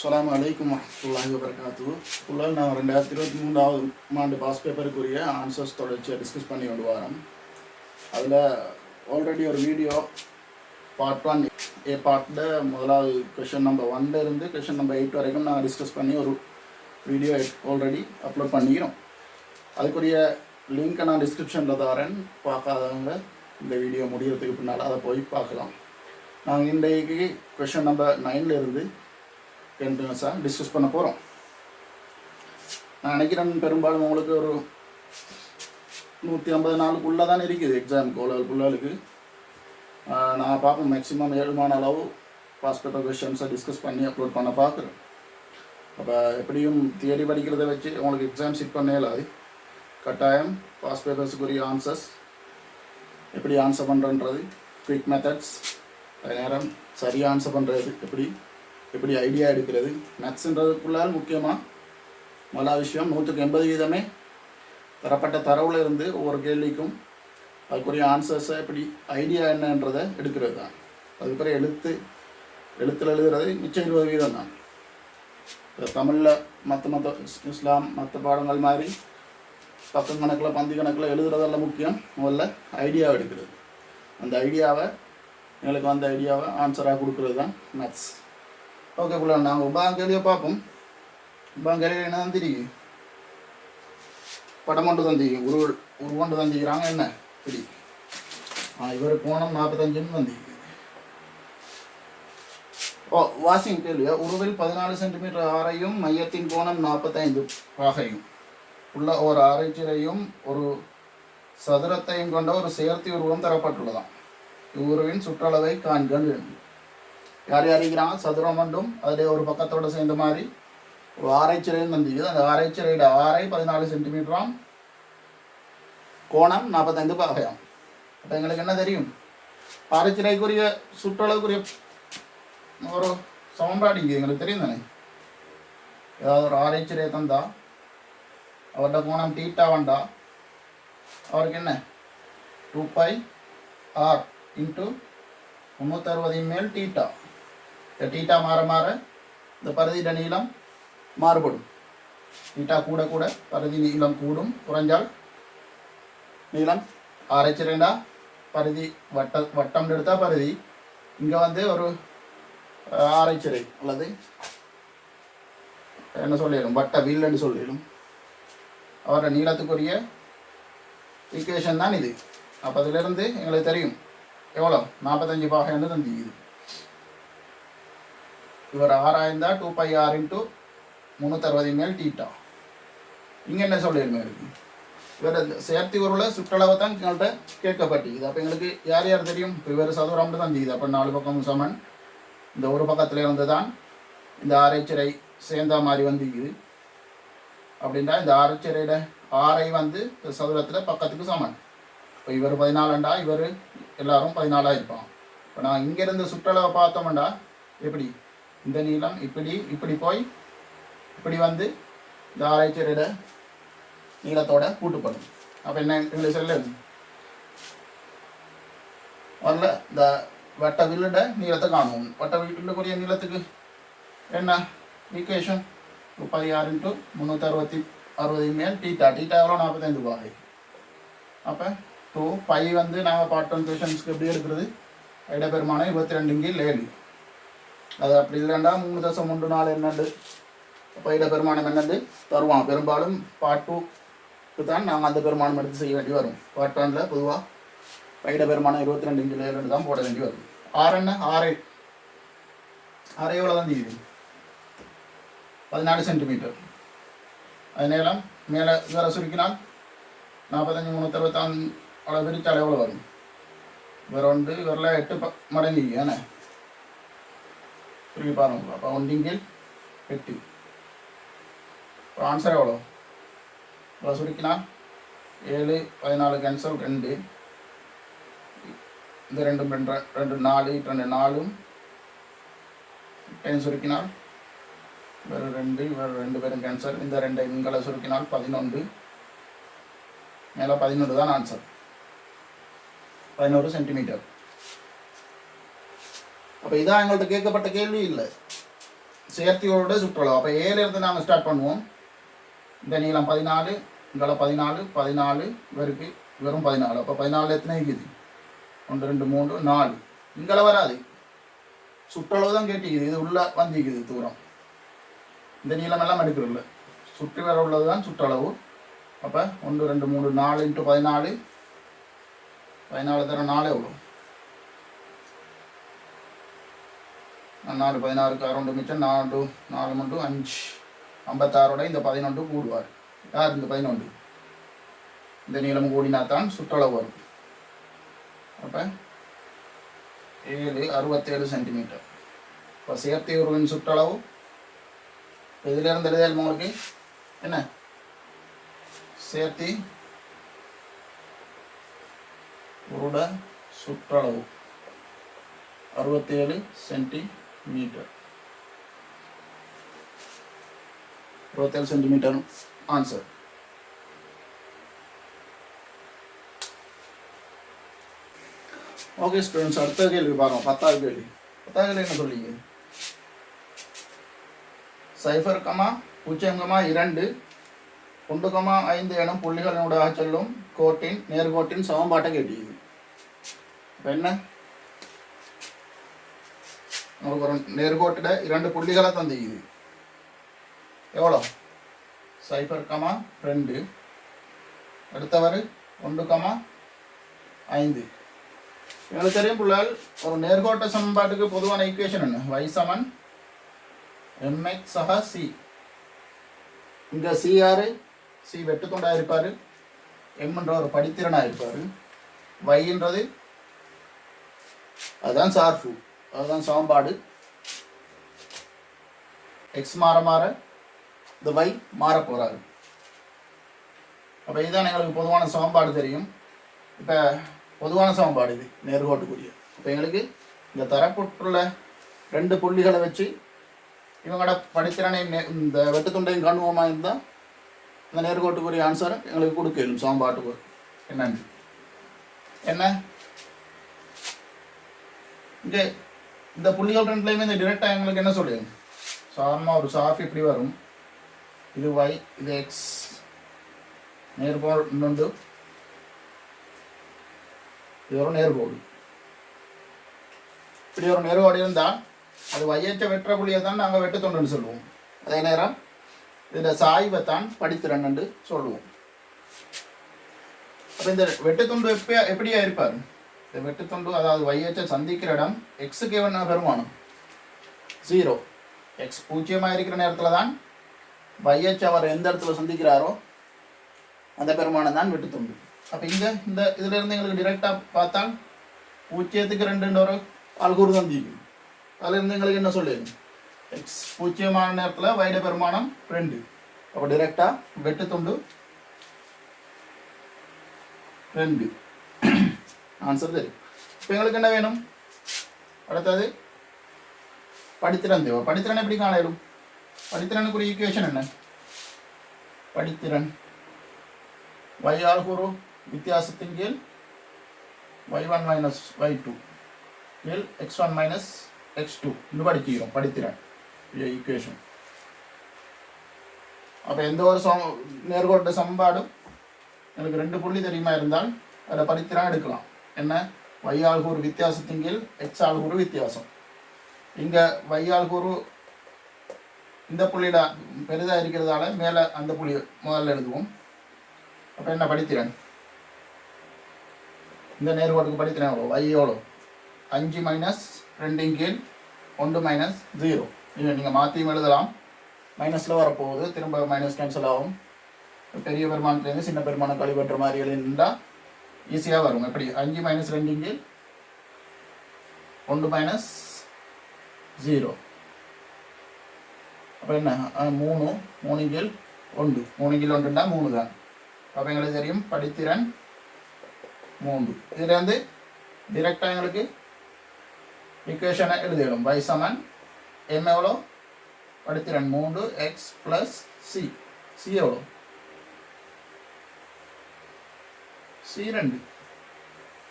அஸ்ஸலாமு அலைக்கும் வரஹ்மத்துல்லாஹி வபரகாத்துஹு. ஃபுல்லாக நான் 2023ஆவது ஆண்டு பாஸ் பேப்பருக்குரிய ஆன்சர்ஸ் தொடர்ச்சியாக டிஸ்கஸ் பண்ணி கொண்டு வரோம். அதில் ஆல்ரெடி ஒரு வீடியோ பார்ட் 1 ஏ பார்ட்டில் முதலாவது கொஷின் நம்பர் 1 இருந்து கொஷின் நம்பர் 8 வரைக்கும் நான் டிஸ்கஸ் பண்ணி ஒரு வீடியோ ஆல்ரெடி அப்லோட் பண்ணிக்கிறோம். அதுக்குரிய லிங்க்கை நான் டிஸ்கிரிப்ஷனில் தரேன். பார்க்காதவங்க இந்த வீடியோ முடிகிறதுக்கு பின்னால் அதை போய் பார்க்கலாம். நாங்கள் இன்றைக்கு கொஷின் நம்பர் 9 இருந்து கண்டினியூஸாக டிஸ்கஸ் பண்ண போகிறோம். நான் நினைக்கிறேன் பெரும்பாலும் உங்களுக்கு ஒரு 150 நாளுக்குள்ளே தான் இருக்குது எக்ஸாம் பிள்ளைகளுக்கு. நான் பார்ப்போம் மேக்ஸிமம் 7 அளவு பாஸ் பேப்பர் கொஷின்ஸை டிஸ்கஸ் பண்ணி அப்லோட் பண்ண பார்க்குறேன். அப்போ எப்படியும் தியரி படிக்கிறத வச்சு உங்களுக்கு எக்ஸாம் சிட் பண்ண இயலாது. கட்டாயம் பாஸ் பேப்பர்ஸுக்குரிய ஆன்சர்ஸ் எப்படி ஆன்சர் பண்ணுறன்றது, குயிக் மெத்தட்ஸ், அதே நேரம் சரியாக ஆன்சர் பண்ணுறது எப்படி ஐடியா எடுக்கிறது, மேக்ஸுன்றதுக்குள்ளால் முக்கியமாக மலா விஷயம் 180% தரப்பட்ட தரவில் இருந்து ஒவ்வொரு கேள்விக்கும் அதுக்குரிய ஆன்சர்ஸை எப்படி ஐடியா என்னன்றதை எடுக்கிறது தான். அதுக்கப்புறம் எழுத்தில் எழுதுறது மிச்சம் 20% தான். தமிழில் மற்ற இஸ்லாம் மற்ற பாடங்கள் மாதிரி பக்கம் கணக்கில் பந்தி கணக்கில் எழுதுறதெல்லாம் முக்கியம். முதல்ல ஐடியாவை எடுக்கிறது. அந்த ஐடியாவை எங்களுக்கு வந்த ஐடியாவை ஆன்சராக கொடுக்குறது தான் மேத்ஸ். ஓகே பிள்ளை, நாங்கள் உபாங்கேலியை பார்ப்போம். உபாங்கேலியில் என்ன தந்திரிக்கு படம் கொண்டு தந்திக்கு உருவொண்டு தந்திக்கிறாங்க. என்ன இப்படி இவர் கோணம் 45 தந்திக்கு. வாஷிங் கேள்வியா? உருவில் 14 சென்டிமீட்டர் ஆரையும் மையத்தின் கோணம் 45 ஆகையும் உள்ள ஒரு ஆராய்ச்சியையும் ஒரு சதுரத்தையும் கொண்ட ஒரு சேர்த்தி உருவம் தரப்பட்டுள்ளதாம். இவ்வுருவின் சுற்றளவை காண்கள். யார் அறிகிறாங்க? சதுரம் ஒன்றும் அதில் ஒரு பக்கத்தோடு சேர்ந்த மாதிரி ஒரு ஆராய்ச்சிரையும் தந்திக்குது. அந்த ஆராய்ச்சிரையோட ஆரை 14 சென்டிமீட்டராம், கோணம் 45 பாகையாம். அப்போ எங்களுக்கு என்ன தெரியும்? ஆராய்ச்சிரைக்குரிய சுற்றளவுக்குரிய ஒரு சமன்பாடு எங்களுக்கு தெரியும் தானே. ஏதாவது ஒரு ஆராய்ச்சிரை தந்தா அவரோட கோணம் தீட்டா வந்தா அவருக்கு என்ன 2πr இன்ட்டு 360 மேல் தீட்டா. தீட்டா மாற மாற இந்த பரிதியிட நீளம் மாறுபடும். தீட்டா கூட கூட பரிதி நீளம் கூடும், குறைஞ்சால் நீளம் ஆராய்ச்சிரேண்டா பரிதி வட்டம் எடுத்தால் பரிதி. இங்கே ஒரு ஆராய்ச்சிரை அல்லது என்ன சொல்லிடும், வட்ட வில்லுன்னு சொல்லிடும். அவரோட நீளத்துக்குரிய ஈக்குவேஷன் தான் இது. அப்போ அதிலிருந்து எங்களுக்கு தெரியும் எவ்வளோ 45 பாகைன்னு தந்திக்குது. இவர் ஆராய்ந்தா 2πr இன்ட்டு 360 மேல் தீட்டா. இங்கே என்ன சொல்லிடுமே இருக்கு, இவர் சேர்த்தி உருவில் சுற்றளவை தான் எங்கள்கிட்ட கேட்கப்பட்டிக்குது. அப்போ எங்களுக்கு யார் யார் தெரியும்? இப்போ இவர் சதுரம்னு தந்திக்குது. அப்போ 4 பக்கமும் சமன். இந்த ஒரு பக்கத்தில் இருந்து தான் இந்த ஆராய்ச்சிரை சேர்ந்தா மாதிரி வந்துக்குது. அப்படின்டா இந்த ஆராய்ச்சிரையோட ஆரை சதுரத்தில் பக்கத்துக்கு சமன். இப்போ இவர் 14 இவர் எல்லாரும் 14 இருப்பான். இப்போ நான் இங்கேருந்து சுற்றளவை பார்த்தோம்டா எப்படி இந்த நீளம் இப்படி போய் இப்படி இந்த ஆராய்ச்சியோட நீளத்தோட கூட்டுப்படும். அப்போ என்ன எங்களுக்கு சொல்ல வரல, இந்த வட்ட வில்லோட நீளத்தை காணுவோம். வட்ட வில்லுக்குரிய நீளத்துக்கு என்ன ஈக்குவேஷன்? 2πr இன்ட்டு 360 மேல் தீட்டா. தீட்டா எவ்வளோ? 45 பாகை. அப்போ 2π நாங்கள் பார்ட் 1 கொஷன்ஸ்க்கு எப்படி எடுக்கிறது? இடப்பெருமானம் 22/7. அது அப்படி இல்லைண்டா 3.14 என்னண்டு. அப்போ இடப்பெருமானம் என்னண்டு தருவான். பெரும்பாலும் பார்ட் 2க்கு தான் நாங்கள் அந்த பெருமானம் எடுத்து செய்ய வேண்டி வரும். பார்ட் 1ல் பொதுவாக இடப்பெருமானம் 22/7 தான் போட வேண்டி வரும். ஆறு என்ன? ஆரை எவ்வளோ தான் தெரியுது? 14 சென்டிமீட்டர். அது நேரம் மேலே இவரை சுருக்கினால் 45 365 அவ்வளோ பிரித்தால் எவ்வளோ வரும்? இவரில் 8 மடங்கு ஏன்னா சுருக்கி பாருங்க. அப்போ 1/8. இப்போ ஆன்சர் எவ்வளோ? இவ்வளோ சுருக்கினா 7 14 கேன்சல் 2. இந்த 2 4 4 10 சுருக்கினால் வேறு 2 வேறு 2 பேரும் கேன்சல். இந்த 2 எண்களை சுருக்கினால் 11. மேலே 11 தான் ஆன்சர். 11 சென்டிமீட்டர். அப்போ இதான் எங்கள்கிட்ட கேட்கப்பட்ட கேள்வி இல்லை. சேர்த்தியோட சுற்றளவு. அப்போ ஏலேருந்து நாங்கள் ஸ்டார்ட் பண்ணுவோம். இந்த நீளம் 14, இங்கே 14, 14 இவருக்கு வெறும் 14. அப்போ 14 எத்தனை இருக்குது? 1 2 3 4. இங்கே வராது, சுற்றளவு தான் கேட்டிக்குது. இது உள்ளே வந்திக்குது தூரம். இந்த நீளம் எல்லாம் எடுக்கிறதில்ல, சுற்றி வர உள்ளது தான் சுற்றளவு. அப்போ 1 2 3 4 × 14, 14 தர 4 எவ்வளோ? 4 16க்கு 6 மிச்சம் 4 4 3 5 56 இந்த 11 கூடுவார். யார் இந்த 11? இந்த நீளம் கூடினா தான் சுற்றளவு வரும். அப்போ 7 67 சென்டிமீட்டர். இப்போ சேர்த்தியுருவின் சுற்றளவு இதிலிருந்து எழுதியால் உங்களுக்கு என்ன? சேர்த்தி உருட சுற்றளவு 67 centimetre. 67 centimetre answer. Okay students, அடுத்த கேள்வி பாருங்க. 10வது கேள்வி. 10வது கேள்வி என்ன சொல்லிங்க? 0,2 1,5 எனும் புள்ளிகளினூடாக செல்லும் கோட்டின் நேர்கோட்டின் சமன்பாட்டை கேட்டியது. இப்போ என்ன? உங்களுக்கு ஒரு நேர்கோட்டில் 2 புள்ளிகளை தந்திக்குது. எவ்வளோ? 0,2 அடுத்தவர் 1,5. எங்களுக்கு தெரியும் பிள்ளைகள், ஒரு நேர்கோட்ட சமன்பாட்டுக்கு பொதுவான ஈக்குவேஷன் என்ன? y = mx / c. இங்கே c யாரு? c வெட்டுத்துண்டாக இருப்பார், mன்ற ஒரு படித்திறனாக இருப்பார், yன்றது அதுதான் சார்பு, அதுதான் சமன்பாடு. x மாற மாற இந்த y மாற போகிறாரு. அப்போ இதுதான் எங்களுக்கு பொதுவான சமன்பாடு தெரியும். இப்போ பொதுவான சமன்பாடு இது நேர்கோட்டுக்குரிய. இப்போ எங்களுக்கு இந்த தரப்பட்டுள்ள 2 புள்ளிகளை வச்சு இவங்களோட படித்திறனை இந்த வெட்டுத்துண்டையும் காணுவோமா இருந்தால் இந்த நேர்கோட்டுக்குரிய ஆன்சரை எங்களுக்கு கொடுக்கணும். சமன்பாட்டுக்கு என்னன்னு என்ன? இங்கே இந்த புள்ளிகள் 2லையுமே இந்த டிரெக்டாக எங்களுக்கு என்ன சொல்லுங்க? சாதாரணமாக ஒரு சாஃப் இப்படி வரும், இது y, இது x, நேர்கோடு இன்னொன்று, இது ஒரு நேர்கோடு. இப்படி ஒரு நேர்கோடு இருந்தால் அது வையற்ற வெற்ற புள்ளியை தான் நாங்கள் வெட்டுத்துண்டுன்னு சொல்லுவோம். அதே நேரம் இதில் சாய்வை தான் படித்திறன் என்று சொல்லுவோம். அப்போ இந்த வெட்டுத்துண்டு எப்படியா இருப்பார்? இந்த வெட்டுத்துண்டு அதாவது வையற்ற சந்திக்கிற இடம் எக்ஸுக்கு என்ன பெருமானம்? 0. எக்ஸ் 0 இருக்கிற நேரத்தில் தான் வையற்ற அவர் எந்த இடத்துல சந்திக்கிறாரோ அந்த பெருமானம் தான் வெட்டுத்துண்டு. அப்போ இங்கே இந்த இதில் இருந்து எங்களுக்கு டிரெக்டாக பார்த்தால் 0க்கு 2 ஒரு ஆள்கூறு சந்திக்கும். அதில் இருந்து எங்களுக்கு என்ன சொல்லுங்க? எக்ஸ் 0 நேரத்தில் வைட பெருமானம் 2. அப்போ டிரெக்டாக வெட்டுத்துண்டு 2 ஆன்சர் தெரியும். இப்போ எங்களுக்கு என்ன வேணும்? அடுத்தது படித்திறன் தேவை. படித்திறன் எப்படி காணலும்? படித்திறனுக்குரிய ஈக்குவேஷன் என்ன? படித்திறன் y ஆள்கூறு வித்தியாசத்தின் கீழ் y1 - y2 கீழ் x1 - x2 இன்னும் படிக்கிறோம். படித்திறன் ஈக்குவேஷன். அப்போ எந்த ஒரு நேர்கோட்டு சமன்பாடும் எனக்கு 2 புள்ளி தெரியுமா இருந்தால் அதில் படித்திறன் எடுக்கலாம். என்ன? y ஆள்கூறு வித்தியாசத்தின் கீழ் x ஆள்கூறு வித்தியாசம். இங்கே y ஆள்கூறு இந்த புள்ளியில பெரிதாக இருக்கிறதால மேலே அந்த புள்ளி முதல்ல எழுதுவோம். அப்போ என்ன படித்திறன்? இந்த நேர்கோட்டுக்கு படித்திறன் எவ்வளோ? y எவ்வளோ? 5 - 2 கீழ் 1 - 0. நீங்கள் மாற்றியும் எழுதலாம். மைனஸில் வரப்போகுது, திரும்ப மைனஸ் கேன்சல் ஆகும். பெரிய பெருமானத்துலேருந்து சின்ன பெருமானம் கழிவற்ற மாதிரி எழுதினா ஈஸியாக வரும். எப்படி? 5 - 2 கீழ் 1 - 0. அப்போ என்ன? 3 கீழ் 1. 3 கீழ் 1ன்னா 3 தான். அப்போ எங்களுக்கு தெரியும் படித்திறன் 3. இதில் வந்து டிரெக்டாக எங்களுக்கு ஈக்குவேஷனை எழுதிடும். y = m எவ்வளோ? படித்திறன் 3 x + c. c எவ்வளோ? c 2.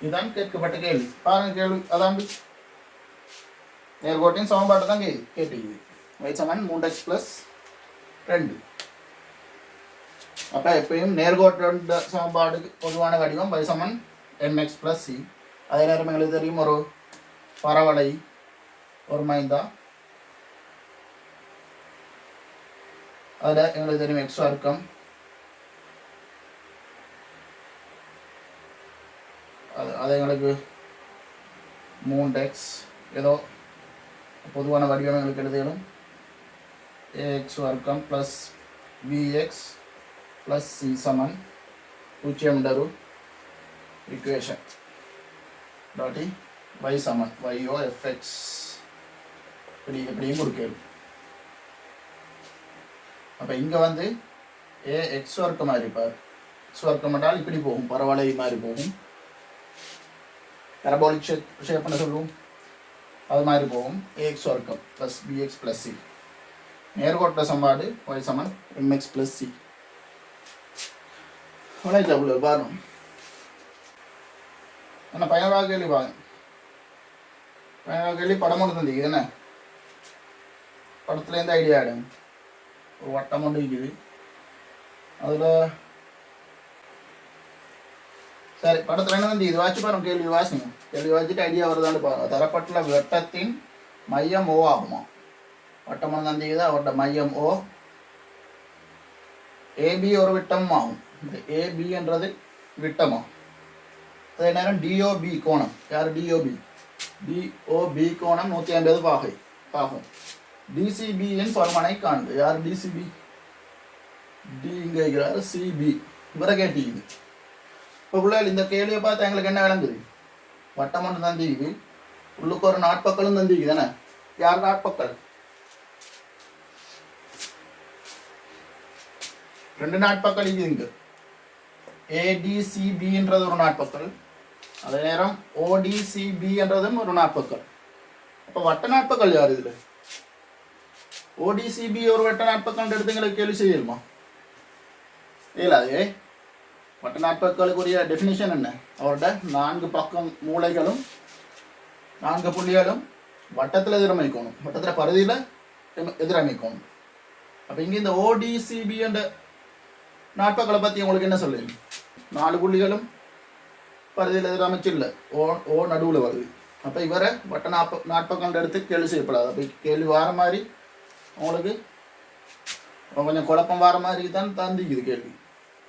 இதுதான் கேட்கப்பட்ட கேள்வி. பாருங்க கேள்வி, அதான் நேர்கோட்டின் சமன்பாட்டை தான் கேட்டுக்குது. y சமன் 3x + 2. அப்போ எப்பயும் நேர்கோட்டு சமன்பாடுக்கு பொதுவான வடிவம் y சமன் mx + c. அதே நேரம் எங்களுக்கு தெரியும் ஒரு பரவளை ஒரு மைந்தா, அதில் எங்களுக்கு தெரியும் x வர்க்கம், அது எங்களுக்கு 3x, ஏதோ பொதுவான வடிவம் எங்களுக்கு எழுதிடும் ax வர்க்கம் ப்ளஸ் bx ப்ளஸ் c சமன் 0 ஈக்குவேஷன் டாட்டி y சமன் y fx இப்படியும் கொடுக்கணும். அப்போ இங்கே வந்து ax வர்க்கம் மாதிரி இருப்பார். x வர்க்கம் என்றால் இப்படி போகும், பரவளை மாதிரி போகும். பேரபோலிக் ஷேப் பண்ண சொல்லுவோம், அது மாதிரி போகும். ax வர்க்கம் ப்ளஸ் bx ப்ளஸ் c. நேர்கோட்ட சமன்பாடு y சமன் mx ப்ளஸ் c. அவ்வளோ பாருங்க. ஆனால் பயனாக கேள்வி பாருங்க. பயனாக கேள்வி படம் ஒன்று தந்திக்குது என்ன, படத்துலேருந்து ஐடியா ஆகிடும். ஒரு வட்டம் ஒன்று இருக்குது, அதில் சரி படத்தில் என்ன வந்து இது வாட்சி பாருங்க, கேள்வி வாசிங்க. கேள்வி வாசிட்டு ஐடியா வருதான்னு பாருங்க. தரப்பட்டுள்ள வட்டத்தின் மையம் O ஆகுமா? வட்டம் ஒன்று தந்திக்குது, அவரோட மையம் O. AB ஒரு விட்டம் ஆகும். இந்த ஏபின்றது விட்டமா. அதே நேரம் டிஓபி கோணம், யார் டிஓபி? டிஓபி கோணம் 150 பாகை ஆகும். டிசிபியின் பருமனை காண்பு, யார் டிசிபி? டி இங்கே இருக்கிறார், சிபி இவரை கேட்டிக்குது. இப்போ பிள்ளைகள் இந்த கேள்வியை பார்த்தா எங்களுக்கு என்ன விளங்குது? வட்டம் ஒன்று தந்திக்குது, உள்ளுக்கு ஒரு நாட்பக்களும் தந்திக்குது தானே. யார் நாட்பக்கள்? 2 நாட்பக்கள் இருக்குது இங்கே. ஏடிசிபின்றது ஒரு நாட்பக்கள், அதே நேரம் ஓடிசிபி என்றதும் ஒரு நாட்பக்கள். அப்போ வட்ட நாட்பக்கள் யார் இதில்? ஓடிசிபி ஒரு வட்ட நாட்பக்கள் எடுத்து எங்களுக்கு கேள்வி செய்யலுமா? இல்லை, அதே வட்ட நாட்பக்களுக்குரிய டெஃபினிஷன் என்ன? அவரோட 4 பக்கம் மூலைகளும் 4 புள்ளிகளும் வட்டத்தில் எதிரமைக்கணும், வட்டத்தில் பரிதியில் எதிரமைக்கணும். அப்போ இங்கே இந்த ஓடிசிபி என்ற நாட்பக்களை பற்றி உங்களுக்கு என்ன சொல்லுங்க? 4 புள்ளிகளும் பரிதியில் எதிரமைச்சு இல்லை, ஓ நடுவில் வருது. அப்போ இவரை வட்ட நாட்பக்கம் எடுத்து கேள்வி செய்யப்படாது. அப்போ கேள்வி வார மாதிரி உங்களுக்கு கொஞ்சம் குழப்பம் வார மாதிரி தான் தந்திக்குது கேள்வி.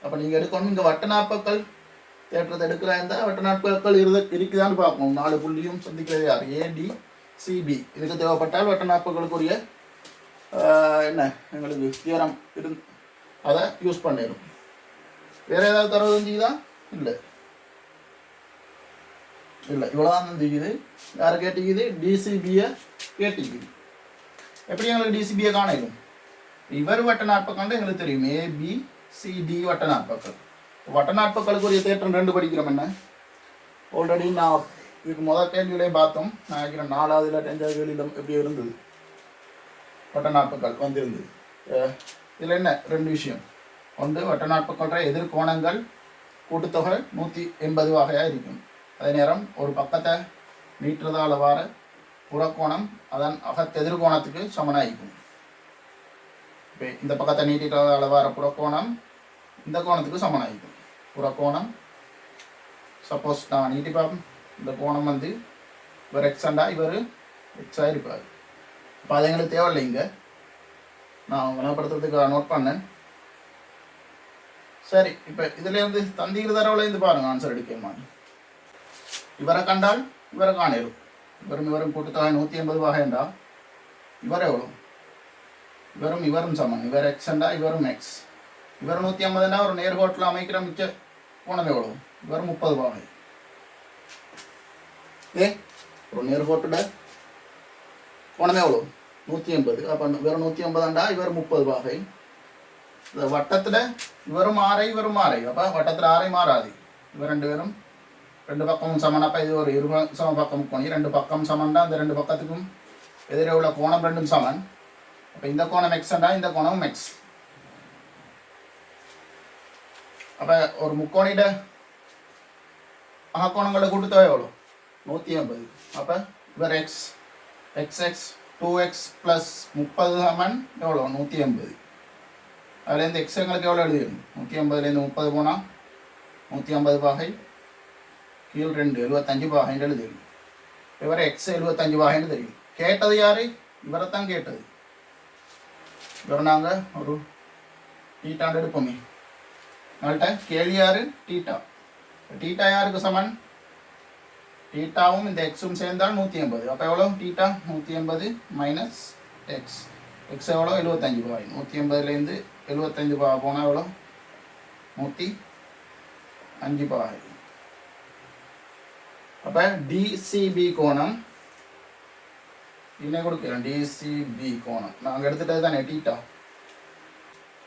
அப்போ நீங்கள் எடுக்கணும், இங்கே வட்ட நாட்பக்கள் தேட்டத்தை எடுக்கிறா இருந்தால் வட்ட நாட்பக்கள் இருக்குதான்னு பார்க்கணும். 4 புள்ளியும் சந்திக்கிறது யார்? ஏடிசிபி. இதுக்கு தேவைப்பட்டால் வட்ட நாட்பக்களுக்குரிய என்ன எங்களுக்கு தியரம் அதை யூஸ் பண்ணிடும். வேறு ஏதாவது தரவு தந்திக்குதா? இல்லை இல்லை, இவ்வளோதான் தந்திக்குது. யாரை கேட்டிக்குது? டிசிபியை கேட்டிக்குது. எப்படி எங்களுக்கு டிசிபியை காணலும்? இவர் வட்ட நாட்பக்கம் எங்களுக்கு தெரியும், ஏபிசிடி வட்ட நாட்பக்கள். வட்ட நாட்பக்களுக்குரிய தேற்றம் 2 படிக்கிறோம். என்ன ஆல்ரெடி நான் இதுக்கு முதல் கேள்வியிலையும் பார்த்தோம். நான் நினைக்கிறேன் 4வது இல்லை 5வது கேள்வியிலும் எப்படி இருந்தது வட்ட நாட்பக்கள் வந்திருந்தது. இதில் என்ன 2 விஷயம். ஒன்று, வட்ட நாட்பக்கள எதிர்கோணங்கள் கூட்டுத்தொகை 180 வகையாக இருக்கும். அதே நேரம் ஒரு பக்கத்தை நீட்டுறதால் வார புறக்கோணம் அதன் அகத்தெதிர்கோணத்துக்கு சமனாயிருக்கும். இப்போ இந்த பக்கத்தை நீட்டிறதால் வார புறக்கோணம் இந்த கோணத்துக்கு சமனாயிருக்கும். புறக்கோணம் சப்போஸ் நான் நீட்டி பார்ப்போம், இந்த கோணம் வந்து இவர் எக்ஸண்டா இவர் எக்ஸாக இருப்பார். இப்போ அது எங்களுக்கு தேவையில்லை. இங்கே நான் வினப்படுத்துறதுக்கு நோட் பண்ணேன். சரி, இப்போ இதுலேருந்து தந்திக்கிற தரவுலேருந்து பாருங்கள் ஆன்சர் எடுக்கணுமா. இவரை கண்டால் இவரை காணிடும். இவரும் கூட்டுத்தொகை 180 வகைண்டா இவர் எவ்வளோ? இவரும் சமன். இவர் எக்ஸ்ண்டா இவரும் எக்ஸ். இவர் 150னா ஒரு நேர்கோட்டில் அமைக்கிற மிச்ச கோணம் எவ்வளோ? இவர் 30 வகை. ஒரு நேர்கோட்டோட கோணம் எவ்வளோ? 180. அப்போ இவர் 180ண்டா இவர் 30 வகை. இந்த வட்டத்தில் இவரும் 6 இவரும் 6. அப்போ வட்டத்தில் 6 மாறாது. இவர் 2 பேரும் 2 பக்கமும் சமன். அப்போ இது ஒரு 20 சம பக்கம் கோணி. 2 பக்கம் சமன்டா அந்த 2 பக்கத்துக்கும் எதிரே உள்ள கோணம் 2ம் சமன். அப்போ இந்த கோணம் எக்ஸ்ண்டா இந்த கோணம் எக்ஸ். அப்போ ஒரு முக்கோணிட அகக்கோணங்களோட கூட்டுத்தொகை எவ்வளோ? 180. அப்போ இவர் X X X 2x plus 30 சமன் எவ்வளோ 180. அதுலேருந்து எக்ஸ் எங்களுக்கு எவ்வளோ எழுதிடணும் 180லேருந்து 30 போனால் 150 பாகை கீழ் 2 75 பாகைன்னு எழுதிடணும். இவரை எக்ஸ் 75 பாகைன்னு தெரியும். கேட்டது யார்? இவரை தான் கேட்டது. இவரை நாங்கள் ஒரு டீட்டாண்டு எடுப்போமே. அதனால்ட்ட கேள்வி யார்? டீட்டா. டீட்டா யாருக்கு சமன்? டீட்டாவும் இந்த எக்ஸும் சேர்ந்தால் 180. அப்போ எவ்வளோ? Theta 180 minus X. எக்ஸ் எவ்வளோ? 75 பாகை. 180லேருந்து 75 பாகை போனால் எவ்வளோ? 105 பாகை. அப்போ டிசிபி கோணம் இன்னும் கொடுக்குறோம். டிசிபி கோணம் நாங்கள் எடுத்துகிட்டது தானே டீட்டா.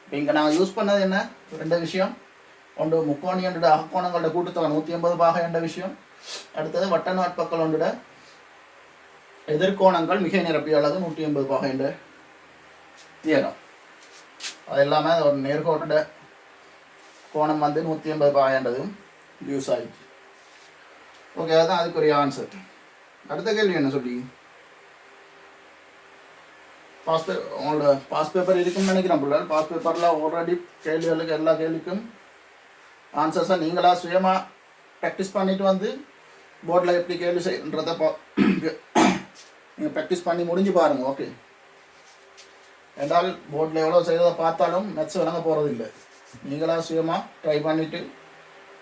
இப்போ இங்கே நாங்கள் யூஸ் பண்ணது என்ன? 2 விஷயம். ஒன்று முக்கோணியோட அகக்கோணங்களோட கூட்டுத்தொகை 180 பாகை என்ற விஷயம். அடுத்தது வட்ட நாட்பக்கள் ஒன்றோட எதிர்கோணங்கள் மிக நிரப்பிய அளவு 180 பாகை என்ற தியரம். அது இல்லாமல் ஒரு நேர்கோட்டோட கோணம் வந்து 180 பாகைன்றதும் யூஸ் ஆகிடுச்சு. ஓகே, அதுதான் அதுக்குரிய ஆன்சர். அடுத்த கேள்வி என்ன சொல்லி உங்களோட பாஸ் பேப்பர் இருக்குன்னு நினைக்கிறேன் பிள்ளைகள். பாஸ் பேப்பரில் ஆல்ரெடி கேள்விகளுக்கு எல்லா கேள்விக்கும் ஆன்சர்ஸை நீங்களாக சுயமாக ப்ராக்டிஸ் பண்ணிட்டு வந்து போர்டில் எப்படி கேள்வி செய்யன்றதை நீங்கள் ப்ராக்டிஸ் பண்ணி முடிஞ்சு பாருங்கள். ஓகே, என்றால் போர்டில் எவ்வளோ செய்ததை பார்த்தாலும் மேத்ஸ் விளங்க போகிறது இல்லை. நீங்களாக சுயமாக ட்ரை பண்ணிவிட்டு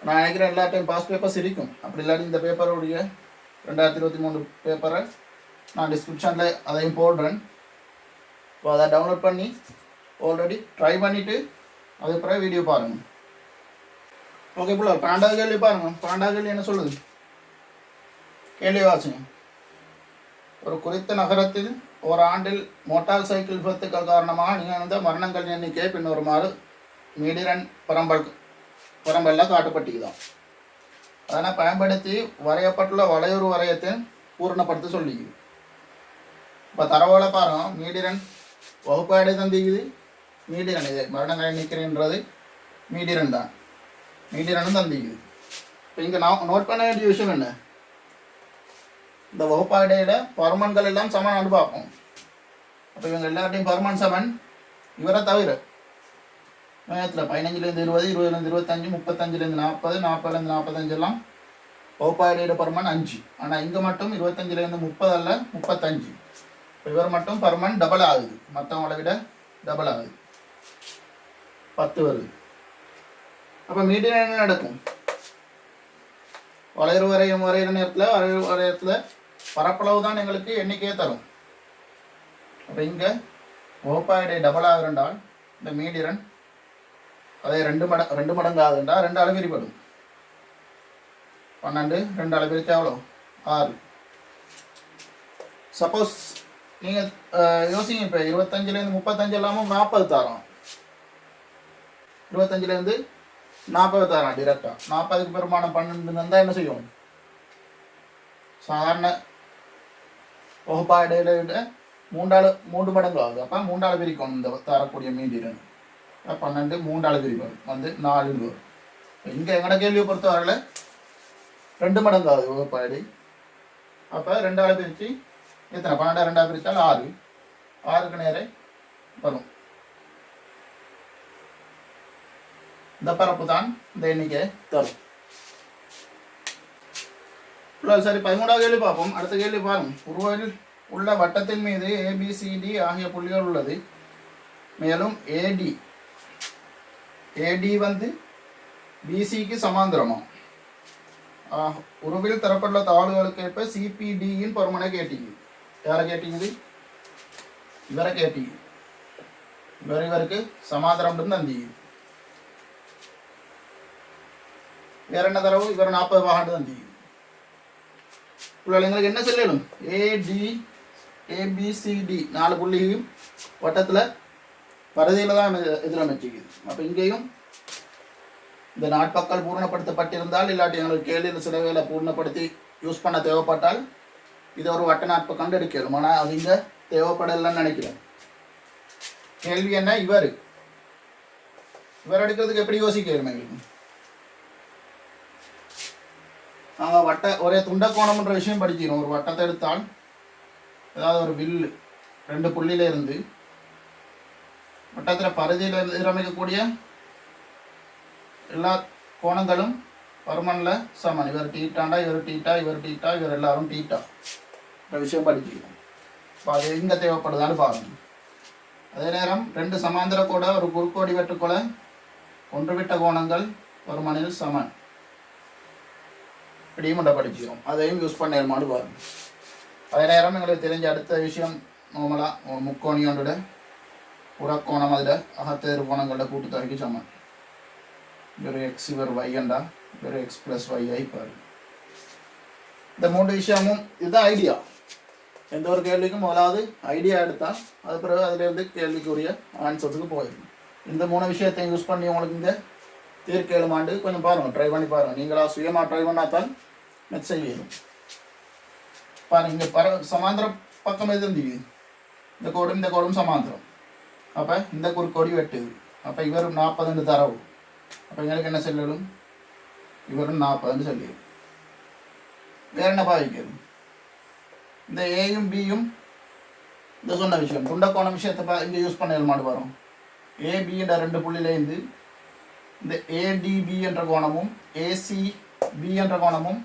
நான் நினைக்கிறேன் எல்லா டைம் பாஸ் பேப்பர்ஸ் இருக்கும். அப்படி இல்லாட்டி இந்த பேப்பருடைய 2023 பேப்பரை நான் டிஸ்கிரிப்ஷனில் அதையும் போடுறேன். இப்போ அதை டவுன்லோட் பண்ணி ஆல்ரெடி ட்ரை பண்ணிவிட்டு அதுக்கு பிறகு வீடியோ பாருங்கள். ஓகே பிள்ளை, 12வது கேள்வி பாருங்கள். 12வது கேள்வி என்ன சொல்லுது? கேள்வி வாசிங்க. ஒரு குறித்த நகரத்தில் ஒரு ஆண்டில் மோட்டார் சைக்கிள் விபத்துக்கள் காரணமாக நிகழ்ந்த மரணங்கள் எண்ணிக்கை பின்வருமாறு மீடிரன் பரம்பெல்லாம் காட்டப்பட்டிருக்குதான். அதனை பயன்படுத்தி வரையப்பட்டுள்ள வளையுறு வரையத்தை பூரணப்படுத்த சொல்லிக்குது. இப்போ தரவோல பாருங்க. மீடிரன் வகுப்பாடு தந்திக்குது. மீடிரன் இது மரணங்கள் எண்ணிக்கைன்றது மீடிரன் தான். மீடிரனும் தந்திக்குது. இப்போ இங்கே நான் நோட் பண்ண வேண்டிய விஷயம் என்ன? இந்த வகுப்பாடையில் பருமன்கள் எல்லாம் சமன் பார்ப்போம். அப்போ இவங்க எல்லார்ட்டையும் பருமன் சமன். இவரை தவிர நேரத்தில் 15லேருந்து 20, 20லேருந்து 25, 35லேருந்து 40, 40லேருந்து 45 எல்லாம் வகுப்பாடையோட பருமன் 5. ஆனால் இங்கே மட்டும் 25லேருந்து 30 அல்ல 35. இப்போ இவர் மட்டும் பருமன் டபுள் ஆகுது. மற்றவங்களை விட டபுள் ஆகுது, 10 வருது. அப்போ மீடியன் என்ன நடக்கும்? வரைகிற நேரத்தில் பரப்பளவு தான் எங்களுக்கு எண்ணிக்கையை தரும். அப்போ இங்கே வகுப்பாடை டபுள் ஆகுறால் இந்த மீடியன் அதே 2 மடங்கு ஆகுதுண்டா 2 ஆள் பிரிப்படும். 12 2 ஆள் பிரித்தா எவ்வளோ? 6. சப்போஸ் நீங்கள் யோசிங்க. இப்போ 25லேருந்து 35 இல்லாமல் 40 தரோம். 25லேருந்து 40 தரோம் டிரெக்டாக. 40க்கு பெருமானம் 12 இருந்தால் என்ன செய்யும்? சாதாரண வகுப்பாடையில விட 3 மடங்கு ஆகுது. அப்போ 3 ஆள் பிரிக்கணும் இந்த தரக்கூடிய மீடியன். 12 3 ஆள் பிரிப்பது வந்து 4 வரும். இங்கே எங்களோட கேள்வியை பொறுத்தவரையில் 2 மடங்கு ஆகுது வகுப்பாடை. அப்போ 2 ஆள் பிரித்து எத்தனை? 12 2 பிரித்தால் 6. 6க்கு நேரே வரும். இந்த பரப்பு தான் இந்த எண்ணிக்கை தரும். சரி, 13வது கேள்வி பார்ப்போம். அடுத்த கேள்வி பாருங்க. உருவத்தில் உள்ள வட்டத்தின் மீது ABCD ஆகிய புள்ளிகள் உள்ளது. மேலும் AD வந்து BCக்கு சமாந்திரமா. உருவில் தரப்பட்டுள்ள தாளுகளுக்கு ஏற்ப CPDயின் பருமனை கேட்டீங்க. யாரை கேட்டீங்க? இவரை கேட்டீங்க. இவருக்கு சமாந்திரம் தந்தி. வேற என்ன தரவு? இவர் 40 பாகண்டு தந்தி. எங்களுக்கு என்ன சொல்லணும்? ABCD 4 புள்ளியும் வட்டத்தில் பரதியில் தான் எதிரமைச்சிக்குது. அப்போ இங்கேயும் இந்த நாட்பக்கள் பூர்ணப்படுத்தப்பட்டிருந்தால் இல்லாட்டி எங்களுக்கு கேள்வியில் சில வேலை பூர்ணப்படுத்தி யூஸ் பண்ண தேவைப்பட்டால் இதை ஒரு வட்ட நாட்பை கண்டெடுக்கணும். ஆனால் அது இங்கே தேவைப்படலைன்னு நினைக்கிறேன். கேள்வி என்ன? இவர் எடுக்கிறதுக்கு எப்படி யோசிக்கணும் எங்களுக்கு? நாங்கள் ஒரே துண்ட கோணம்ன்ற விஷயம் படிக்கிறோம். ஒரு வட்டத்தை எடுத்தால் ஏதாவது ஒரு வில்லு ரெண்டு புள்ளியில இருந்து வட்டத்தில் பரிதியில் அமைக்கக்கூடிய எல்லா கோணங்களும் பருமனில் சமன். இவர் டீட்டாண்டா, இவர் டீட்டா, இவர் டீட்டா, இவர் எல்லாரும் டீட்டா. இந்த விஷயம் படிச்சுக்கணும். இப்போ அது எங்கே தேவைப்படுதான்னு பாருங்கள். அதே நேரம் ரெண்டு சமாந்திர கோட ஒரு குறுக்கோடி வெட்டுக்கொலை ஒன்றுவிட்ட கோணங்கள் பருமனில் சமன். இப்படியும் மட்டும் படிச்சுக்கிறோம். அதையும் யூஸ் பண்ணிடுமான்னு பாருங்க. அதே நேரம் எங்களுக்கு தெரிஞ்ச அடுத்த விஷயம் நார்மலாக முக்கோணியோட புறக்கோணம் அதில் அகத்தேறு கோணங்களோட கூட்டுத்தொகைக்கு சமன். இவர் எக்ஸ் இவர் ஒய்ண்டா இவர் எக்ஸ் ப்ளஸ் ஒய்ஐ பாரு. இந்த மூன்று விஷயமும் இதுதான் ஐடியா. எந்த ஒரு கேள்விக்கும் முதலாவது ஐடியா எடுத்தால் அது பிறகு அதிலிருந்து கேள்விக்குரிய ஆன்சர்ஸுக்கு போயிடும். இந்த மூணு விஷயத்தையும் யூஸ் பண்ணி உங்களுக்கு இந்த தீர்க்க எழுமாண்டு கொஞ்சம் பாருங்கள், ட்ரை பண்ணி பாருங்கள். நீங்களா சுயமாக ட்ரை பண்ணாதான் மெத் செய்யணும். பாருங்கள், இங்கே சமாந்திர பக்கம் எது இருந்தது, இந்த கோடும் சமாந்திரம். அப்போ இந்த குறுக்கோடி வெட்டுது. அப்போ இவரும் 40 தரவு. அப்போ எங்களுக்கு என்ன சொல்லணும், இவரும் 40 சொல்லிடும். வேற என்ன பாதிக்கிறது, இந்த ஏயும் பியும் இந்த சொன்ன விஷயம் துண்டக்கோண விஷயத்தை இங்கே யூஸ் பண்ண மாட்டு வரும். ஏபி என்ற ரெண்டு புள்ளியிலேருந்து இந்த ஏடிபி என்ற கோணமும் ஏசிபி என்ற கோணமும்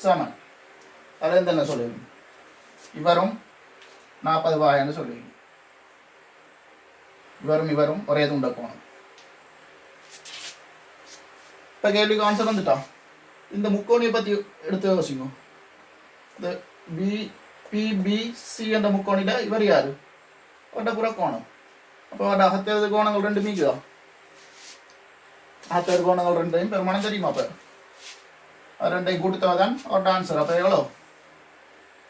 சமன். அதில் என்ன சொல்லிடும், இவரும் 40 வாயன்னு சொல்லிடும். இவரும் ஒரே துண்டக்கோணம். இப்போ கேள்விக்கு ஆன்சர் வந்துட்டா. இந்த முக்கோணியை பற்றி எடுத்து யோசிக்கும். இந்த பிபிசி என்ற முக்கோணிட இவர் யாரு, அவட புறக்கோணம். அப்போ அவட அகத்தேறு கோணங்கள் ரெண்டு மீக்குதா, அகத்தேறு கோணங்கள் ரெண்டையும் பெருமானம் தெரியுமா? அப்போ அது ரெண்டையும் கூட்டத்தான் அவரோட ஆன்சர். அப்போ எவ்வளோ?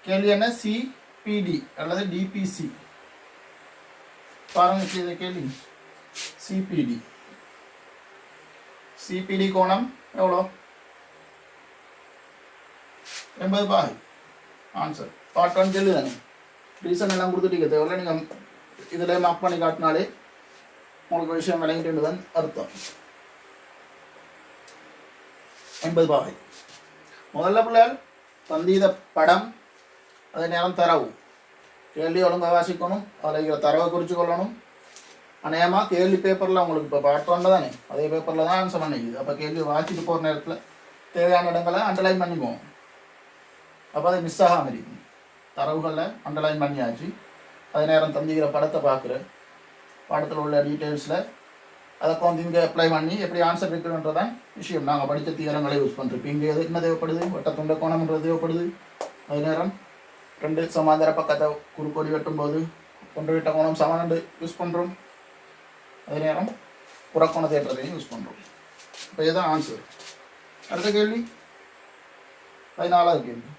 கேள்வி என்ன, சிபிடி அல்லது டிபிசி. பாருங்க கேள்வி, சிபிடி. சிபிடி கோணம் எவ்வளோ? 80 பாய். ஆன்சர் பார்ட் 1 கேள்வி தானே. ரீசன் எல்லாம் கொடுத்துட்டீங்க, தேவையில்ல. நீங்கள் இதில் மார்க் பண்ணி காட்டினாலே உங்களுக்கு விஷயம் விளங்கிட்டு தான் அர்த்தம். 80 பாய். முதல்ல பிள்ளைகள் தந்தீத படம், அதே நேரம் தரவு. கேள்வி ஒழுங்காக வாசிக்கணும், அதில் தரவை குறித்து கொள்ளணும். அநேகமாக கேள்வி பேப்பரில் உங்களுக்கு இப்போ பார்ட் 1 தானே, அதே பேப்பரில் தான் ஆன்சர் பண்ணிக்குது. அப்போ கேள்வி வாசிட்டு போகிற நேரத்தில் தேவையான இடங்களை அண்டர்லைன் பண்ணிக்குவோம். அப்போ அது மிஸ் ஆகாமல் இருக்கும். தரவுகளில் அண்டர்லைன் பண்ணியாச்சு. அதே நேரம் தந்திக்கிற படத்தை பார்க்குற படத்தில் உள்ள டீட்டெயில்ஸில் அதை வந்து இங்கே அப்ளை பண்ணி எப்படி ஆன்சர் இருக்குன்றதான் விஷயம். நாங்கள் படித்த தீவிரங்களை யூஸ் பண்ணுறோம். இங்கே எது என்ன தேவைப்படுது, வட்ட துண்ட கோணம்ன்றது தேவைப்படுது. அதே நேரம் ரெண்டு சமாந்தர பக்கத்தை குறுக்கோடி வெட்டும்போது ஒன்று விட்ட கோணம் சமன் யூஸ் பண்ணுறோம். அதே நேரம் புறக்கோண தேற்றத்தையும் யூஸ் பண்ணுறோம். இப்போ இதுதான் ஆன்சர். அடுத்த கேள்வி 14வது கேள்வி.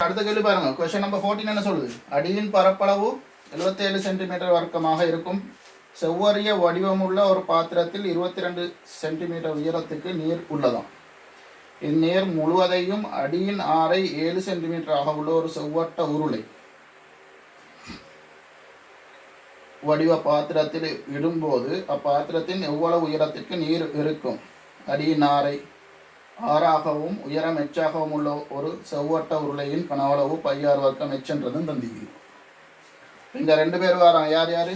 அடுத்த கேள்வி பாருங்க. கொஸ்டின் நம்பர் 14 என்ன சொல்லுது, அடியின் பரப்பளவு 77 சென்டிமீட்டர் வர்க்கமாக இருக்கும் செவ்வரிய வடிவமுள்ள ஒரு பாத்திரத்தில் 22 சென்டிமீட்டர் உயரத்துக்கு நீர் உள்ளதாம். இந்நீர் முழுவதையும் அடியின் ஆரை 7 சென்டிமீட்டராக உள்ள ஒரு செவ்வட்ட உருளை வடிவ பாத்திரத்தில் இடும்போது அப்பாத்திரத்தின் எவ்வளவு உயரத்திற்கு நீர் இருக்கும். அடியின் ஆரை 6ஆகவும் உயரம் எச்சாகவும் உள்ள ஒரு செவ்வட்ட உருளையின் கனவளவு πr வர்க்கம் எச்சன்றதும் தந்திக்குது. இங்க 2 பேர் வராங்க. யார் யாரு?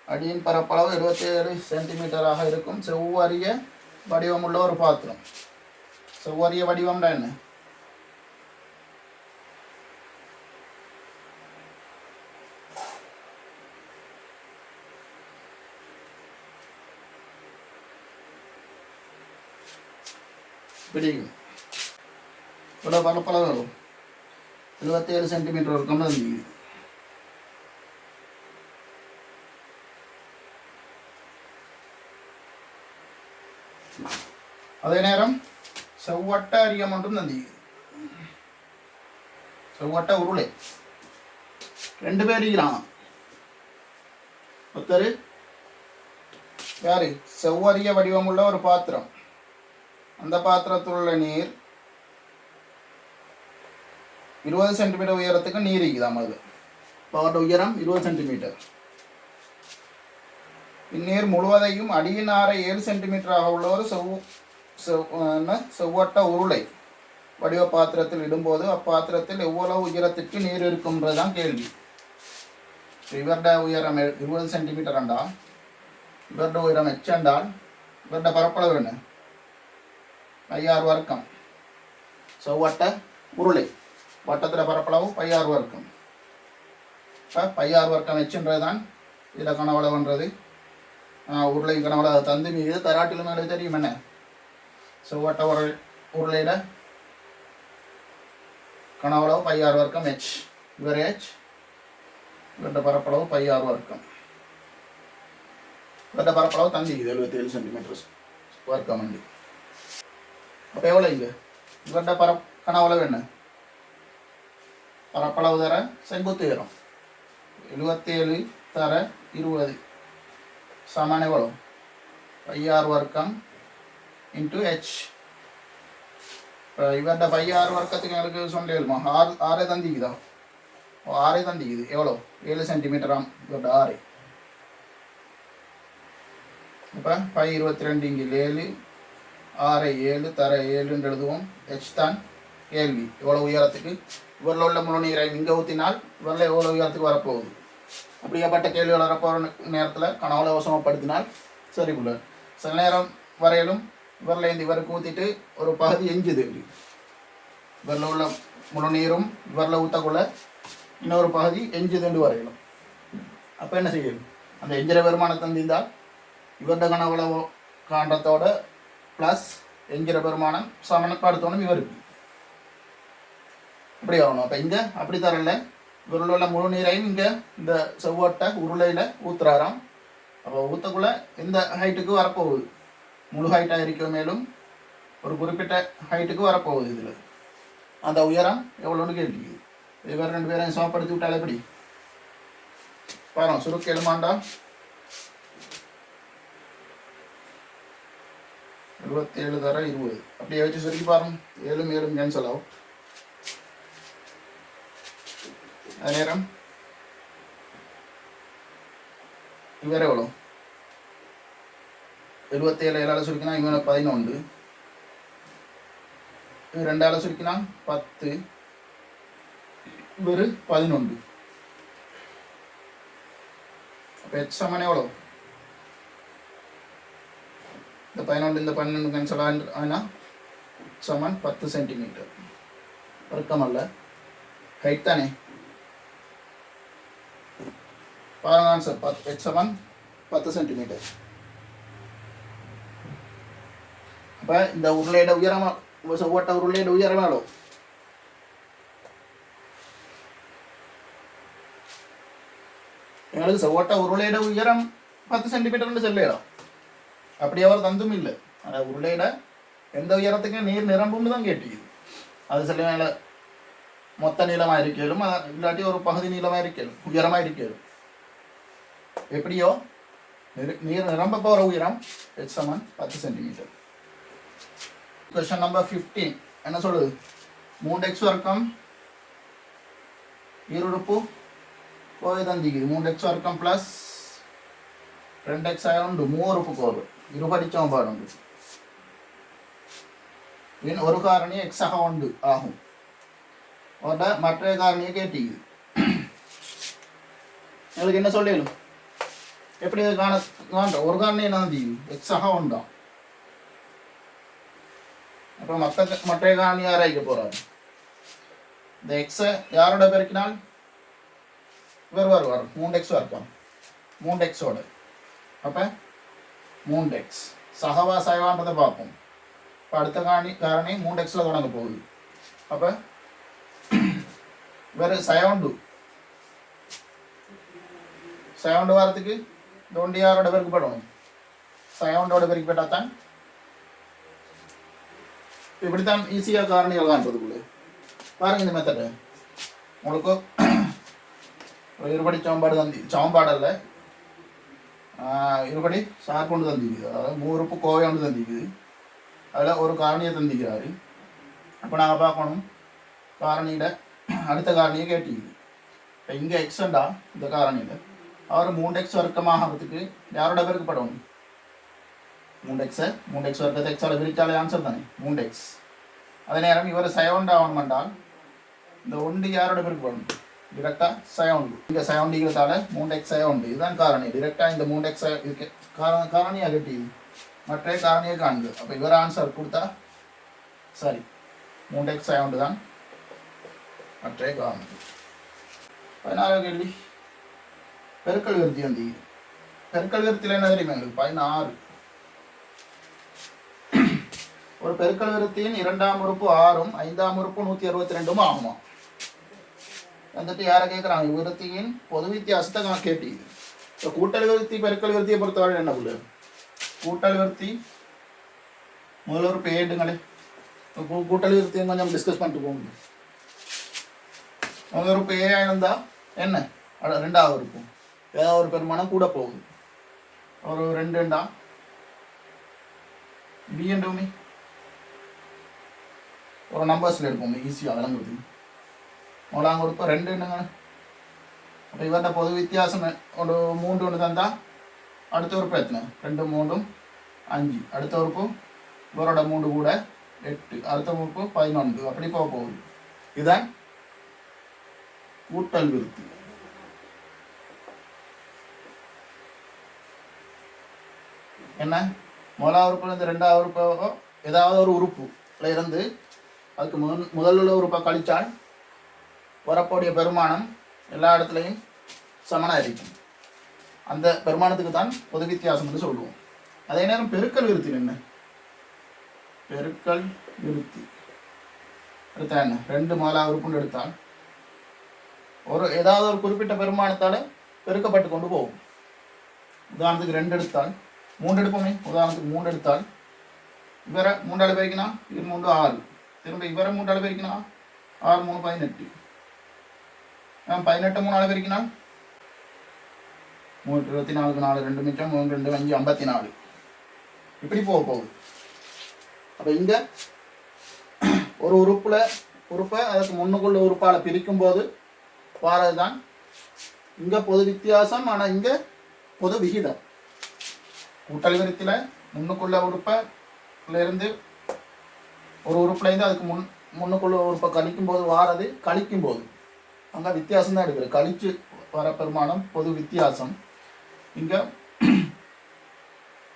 அடியின் பரப்பளவு 77 சென்டிமீட்டராக இருக்கும் செவ்வரிய வடிவமுள்ள ஒரு பாத்திரம். செவ்வரிய வடிவம்னா என்ன? பிடிக்கும். இவ்வளோ பரப்பளவு வரும் 77 சென்டிமீட்டர் இருக்கும்னு இருந்தீங்க. அதே நேரம் செவ்வட்ட அரியம் ஒன்றும் தந்தீங்க. செவ்வட்ட உருளை 2 பேர் இருக்கிறாங்க. ஒருத்தர் யாரு? செவ்வரிய வடிவமுள்ள ஒரு பாத்திரம். அந்த பாத்திரத்தில் உள்ள நீர் 20 சென்டிமீட்டர் உயரத்துக்கு நீர் இருக்குதாம். அது பாவோட உயரம் 20 சென்டிமீட்டர். இந்நீர் முழுவதையும் அடியின் ஆரை 7 சென்டிமீட்டராக உள்ள ஒரு செவ்வட்ட உருளை வடிவ பாத்திரத்தில் இடும்போது அப்பாத்திரத்தில் எவ்வளவு உயரத்திற்கு நீர் இருக்கும்ன்றதுதான் கேள்வி. இவருடைய உயரம் 20 சென்டிமீட்டர் என்றால் இவருடைய உயரம் h என்றால் இவருடைய பரப்பளவு என்ன? πr வர்க்கம். வட்ட உருளை வட்டத்தில் பரப்பளவு πr வர்க்கம். இப்போ πr வர்க்கம் ஹெச்ன்றது தான் இதில் கனவளவுன்றது. உருளை கனவளவு தந்து மீது தராட்டிலும் மேலே தெரியும் என்ன? வட்ட உருளையிட கனவளவு πr வர்க்கம் h. இவர் h, இவருடைய பரப்பளவு πr வர்க்கம். இவருடைய பரப்பளவு தந்திக்குது 77 சென்டிமீட்டர் வர்க்கம் அண்டு. அப்போ எவ்வளோ இங்கே இவருடைய கனவளவு என்ன? பரப்பளவு தர செங்குத்து உயரம் 77 தர 20 சமன் எவ்வளோ? πr வர்க்கம் இன்ட்டு h. இப்போ இவருடைய πr வர்க்கத்துக்கு எனக்கு சொல்லிடுமா? 6 தந்திக்குதா? 6 தந்திக்குது. எவ்வளோ? 7 சென்டிமீட்டராம் இவருடைய 6. இப்போ 22 இங்கே 7 6 7 தர 7 எழுதுவோம். h தான் கேள்வி. எவ்வளோ உயரத்துக்கு இவரில் உள்ள முழு நீரை இங்கே ஊற்றினால் இவரில் எவ்வளோ உயரத்துக்கு வரப்போகுது? அப்படியேப்பட்ட கேள்வி வரப்போகிற நேரத்தில் கனவுல வசமப்படுத்தினால் சரி புள்ள. சில நேரம் வரையிலும் இவரில் இவருக்கு ஊற்றிட்டு ஒரு பகுதி எஞ்சுது. இவரில் உள்ள முழு நீரும் இவரில் ஊற்றக்குள்ள இன்னொரு பகுதி எஞ்சுதுண்டு வரையிலும். அப்போ என்ன செய்யணும்? அந்த எஞ்சிற பெருமானத்தை தந்திருந்தால் இவருடைய கனவுளவு காண்டத்தோட ப்ளஸ் எஞ்சிற பெருமானம் சமணப்படுத்தணும் இவருக்கு. அப்படி ஆகணும். அப்போ இங்கே அப்படி தரல. இவரில் உள்ள முழு நீரையும் இங்கே இந்த செவ்வட்ட உருளையில் ஊற்றுறாராம். அப்போ ஊற்றக்குள்ள எந்த ஹைட்டுக்கு வரப்போகுது? முழு ஹைட்டாக இருக்க மேலும் ஒரு குறிப்பிட்ட ஹைட்டுக்கு வரப்போகுது. இதில் அந்த உயரம் எவ்வளோன்னு கேட்டுக்குது. இவர் 2 பேரையும் சமப்படுத்தி விட்டாலே எப்படி பாருங்க. சுருக்கு எழுமாண்டா 77 தர 20 அப்படியே வச்சு சுருக்கி பாருங்க. 7 7 கேன்சல் ஆகும். நேரம் இவர் எவ்வளோ? 77 7ஆல் சுருக்கினா இவனை 11, 2ஆல் சுருக்கினா 10, இவர் 11. அப்போ h சமன் எவ்வளோ? இந்த 11 இந்த 12 கேன்சல் ஆனால் சமன் 10 சென்டிமீட்டர். வர்க்கம் அல்ல, ஹைட் தானே. பாருங்க ஆன்சர். h சமன் 10 சென்டிமீட்டர். அப்போ இந்த உருளையோட உயரம் செவ்வட்ட உருளையோட உயரம் எவ்வளோ? எங்களுக்கு செவ்வட்ட உருளையோட உயரம் 10 சென்டிமீட்டர்னு சொல்லிடும். அப்படி அவர் தந்தும் இல்லை. அந்த உருளையிட எந்த உயரத்துக்கு நீர் நிரம்பும்னு தான் கேட்டுக்குது. அது சில மேலே மொத்த நீளமாக இருக்கலும் இல்லாட்டி ஒரு பகுதி நீளமாக இருக்கலும் உயரமாக இருக்கலும். எப்படியோ நீர் நிரம்ப போகிற உயரம் h சமன் 10 சென்டிமீட்டர். கொஸ்டின் நம்பர் 15 என்ன சொல்லுது? 3x வர்க்கம் ஈருறுப்பு போய் தந்திக்குது. 3x வர்க்கம் ப்ளஸ் 2x ஆயுண்டு 3 உறுப்பு கோர்வு இருபடிச்சம் பாடுண்டு. ஒரு காரணி x ஆக உண்டு ஆகும். மற்ற காரணியை கேட்டிக்குது. எங்களுக்கு என்ன சொல்லிடும்? எப்படி காண ஒரு காரணம் என்ன செய்யும்? x ஆக உண்டாம். அப்போ மற்ற காரணி யாராய்க்க போறாரு? இந்த எக்ஸை யாரோட பெருக்கினால் இவர் வருவார். 3x வர்க்கம் 3xோட. அப்போ 3x சகவா சைவான்றதை பார்ப்போம். இப்போ அடுத்த காரணி 3xல தொடங்க போகுது. அப்போ வேறு சைவண்டு வாரத்துக்கு இந்த ஒண்டி யாரோட பெருக்கப்படணும்? சைவண்டோட பெருக்கப்பட்டால் தான். இப்படித்தான் ஈஸியாக காரணிகள் காண்றதுக்குள்ளே பாருங்க. இந்த மெத்தடு உங்களுக்கு இருபடி சமன்பாடல்ல இருபடி சார்பொண்டு தந்திக்குது. அதாவது 3 உறுப்பு கோவை ஒன்று தந்திக்குது. அதில் ஒரு காரணியை தந்திக்கிறாரு. அப்போ நாங்கள் பார்க்கணும் காரணியில் அடுத்த காரணியை கேட்டிக்குது. இப்போ இங்கே எக்ஸ்ண்டா இந்த காரணியில் அவர் 3x வர்க்கமாகிறதுக்கு யாரோட பெருக்கப்படணும்? 3x வர்க்கத்தை எக்ஸால் பிரித்தாலே ஆன்சர் தானே 3x. அதே நேரம் இவர் சயவுண்டு ஆகணுமென்றால் இந்த ஒன்று யாரோட பெருக்கு வரும் டிரெக்டாக சயவுண்டு. இங்கே சயவுண்டிங்கிறதால 3x சயவுண்டு. இதுதான் காரணி. டிரெக்டாக இந்த 3x இதுக்கு காரணியாக கட்டி மற்ற காரணியை காணுது. அப்போ இவர் ஆன்சர் கொடுத்தா சரி 3x சயவுண்டு தான் மற்ற காரணம். 14 கேள்வி பெருக்கல் விருத்தி வந்து பெருக்கல் விருத்தியில் என்ன தெரியுமா எங்களுக்கு 16. ஒரு பெருக்கல் விருத்தியின் 2ஆம் உறுப்பு 6ம் 5ஆம் உறுப்பு 162 ஆகுமா? வந்துட்டு யாரை கேட்குறாங்க? விருத்தியின் பொது வித்தியாசத்தை நான் கேட்டீங்க. இப்போ கூட்டல் விருத்தி பெருக்கல் விருத்தியை பொறுத்தவரை என்ன புள்ள? கூட்டல் விருத்தி முதல்ல ஒரு பேடுங்களே கூட்டல் விருத்தியும் கொஞ்சம் டிஸ்கஸ் பண்ணிட்டு போகுது. முதல் உறுப்பு ஏ இருந்தால் என்ன 2ஆவது உறுப்பு ஏதாவது ஒரு பெருமானம் கூட போகுது. ஒரு 2 பி என்றுமே ஒரு நம்பர்ஸில் எடுப்போம் ஈஸியாக விளங்குறது. முதலாம் உறுப்பு 2 என்னங்க. அப்போ இவர்கிட்ட பொது வித்தியாசம் ஒரு 3 ஒன்று தந்தால் அடுத்த உறுப்பு எத்தனை 2 3 5. அடுத்த உறுப்பு இவரோட 3 கூட 8. அடுத்த உறுப்பு 11. அப்படி போக போகுது. இதுதான் கூட்டல் விருத்தி. என்ன முதலாவது உறுப்புலேருந்து 2ஆவது உறுப்போ ஏதாவது ஒரு உறுப்புல இருந்து அதுக்கு முதல் உள்ள உறுப்பை கழிச்சால் வரக்கூடிய பெருமானம் எல்லா இடத்துலையும் சமனாக இருக்கும். அந்த பெருமானத்துக்கு தான் பொது வித்தியாசம் என்று சொல்லுவோம். அதே நேரம் பெருக்கல் விருத்தி என்ன? பெருக்கல் விருத்தி எடுத்தா என்ன 2 முதலாவது உறுப்புன்னு எடுத்தால் ஒரு ஏதாவது ஒரு குறிப்பிட்ட பெருமானத்தால் பெருக்கப்பட்டு கொண்டு போகும். உதாரணத்துக்கு 2 எடுத்தால் 3 எடுப்போமே. உதாரணத்துக்கு 3 எடுத்தால் இவரை 3ஆல் பெருக்கினா இது 3 6. திரும்ப இவரை 3ஆல் பெருக்கினா 6 3 18. 18 3ஆல் பெருக்கினால் 3 24 4 2 மிச்சம் 3 2 5 54. இப்படி போகுது. அப்போ இங்கே ஒரு உறுப்பை அதுக்கு முன்னுக்குள்ள உறுப்பால் பிரிக்கும் போது பாரது தான் இங்கே பொது வித்தியாசம். ஆனால் இங்கே பொது விகிதம். கூட்டல் விருத்தியில் முன்னுக்குள்ள உறுப்பிலிருந்து ஒரு உறுப்புலேருந்து அதுக்கு முன்னுக்குள்ள உறுப்பை கழிக்கும் போது வாரது கழிக்கும் போது அங்கே வித்தியாசம் தான் எடுக்கிறது. கழிச்சு வர பெருமானம் பொது வித்தியாசம். இங்கே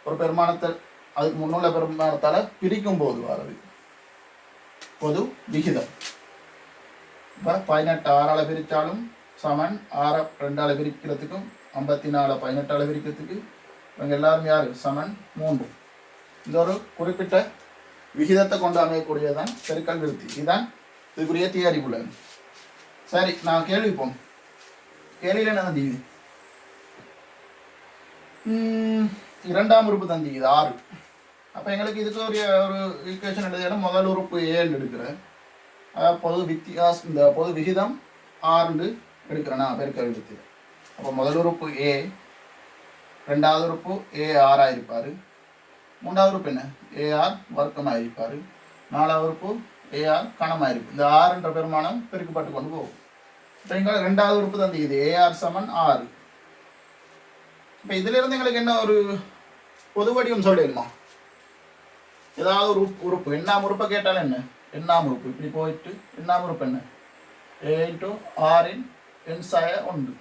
ஒரு பெருமானத்தை அதுக்கு முன்னுள்ள பெருமானத்தால் பிரிக்கும் போது வாரது பொது விகிதம். இப்போ 18 6ஆல் பிரித்தாலும் சமன் 6 2ஆல் பிரிக்கிறதுக்கும் 54 18ஆல் பிரிக்கிறதுக்கு இவங்க எல்லாரும் யார் சமன் 3. இந்த ஒரு குறிப்பிட்ட விகிதத்தை கொண்டு அமையக்கூடியதான் பெருக்கல் விருத்தி. இதுதான் இதுக்குரிய தியரி புள்ள. சரி நான் கேள்விப்போம். கேள்வியில் என்ன தந்திக்குது? 2ஆம் உறுப்பு தந்திக்குது 6. அப்போ எங்களுக்கு இதுக்கு ஒரு ஈக்குவேஷன் எழுதினா முதல் உறுப்பு ஏன்னு எடுக்கிறேன். பொது வித்தியாசம் இந்த பொது விகிதம் 6 எடுக்கிறேன் நான் பெருக்கல் விருத்தி. அப்போ முதல் உறுப்பு ஏ, 2ஆவது உறுப்பு ஏ 6ஆக இருப்பார். 3ஆவது உறுப்பு என்ன ஏஆர் வர்க்கமாக இருப்பார். 4ஆவது உறுப்பு ஏஆர் கணமாக இருக்கும். இந்த 6 பெருமானம் பெருக்கப்பட்டு கொண்டு போகும். இப்போ எங்களுக்கு 2ஆவது உறுப்பு தந்திக்குது ஏஆர் சமன் 6. இப்போ இதிலிருந்து எங்களுக்கு என்ன ஒரு பொது வடிவம் சொல்லிடுமா? ஏதாவது ஒரு உறுப்பு எண்ணாம் உறுப்பை கேட்டாலும் என்ன எண்ணாம் உறுப்பு இப்படி போயிட்டு எண்ணாம் உறுப்பு என்ன ஏ இன்ட்டு ஆரின் எண் சாய 1.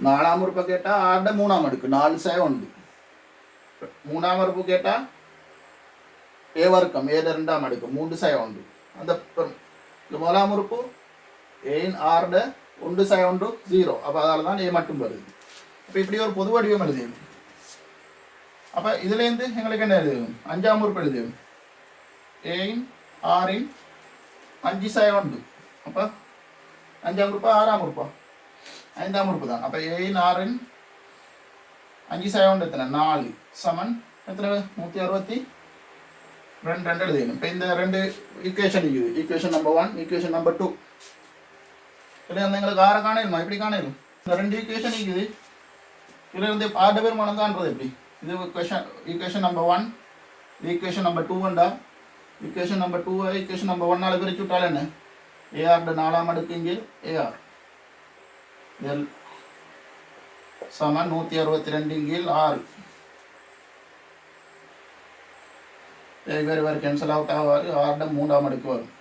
4ஆம் உறுப்பை கேட்டால் 6 3ஆம் அடுக்கு 4 சாய 1. 3ஆம் உறுப்பு கேட்டால் ஏ வர்க்கம் ஏ 2ஆம் அடுக்கு 3 சாய 1. அந்த முதலாம் உறுப்பு ஏன் 6 1 சாய 1 0. அப்போ அதால் தான் ஏ மட்டும் வருது. அப்போ இப்படி ஒரு பொது வடிவம் எழுதிடும். அப்போ இதுலேருந்து எங்களுக்கு என்ன எழுதும்? 5ஆம் உறுப்பு எழுதும் ஏன் 6 5 சாய 1. அப்போ 5ஆம் உறுப்பா 6ஆம் உறுப்பா 5ஆம் உறுப்பு தான். அப்போ ஏன் 6 5 சாய 1 எத்தனை 4 சமன் எத்தனை 162 எழுதிடும். இப்போ இந்த 2 ஈக்குவேஷன் இருக்குது. Equation number 1 equation number 2. இல்லை எங்களுக்கு 6 காணிடுமா? இப்படி காணிடும். இந்த 2 ஈக்குவேஷன் இருக்குது. இதில் இருந்து 6 பேர் மனம் காண்றது எப்படி? இது ஈக்குவேஷன் நம்பர் 1 ஈக்குவேஷன் நம்பர் 2 வேண்டா. ஈக்குவேஷன் நம்பர் 2 ஈக்குவேஷன் நம்பர் 1 பிரிச்சு விட்டால் என்ன ஏஆர் 4ஆம் அடுக்கு இங்கே ஏஆர் எல் சமன் 162 கீழ் 6. இவர் கேன்சல் அவுட் ஆவார். ஆறுட 3ஆம் அடுக்கு வரும்.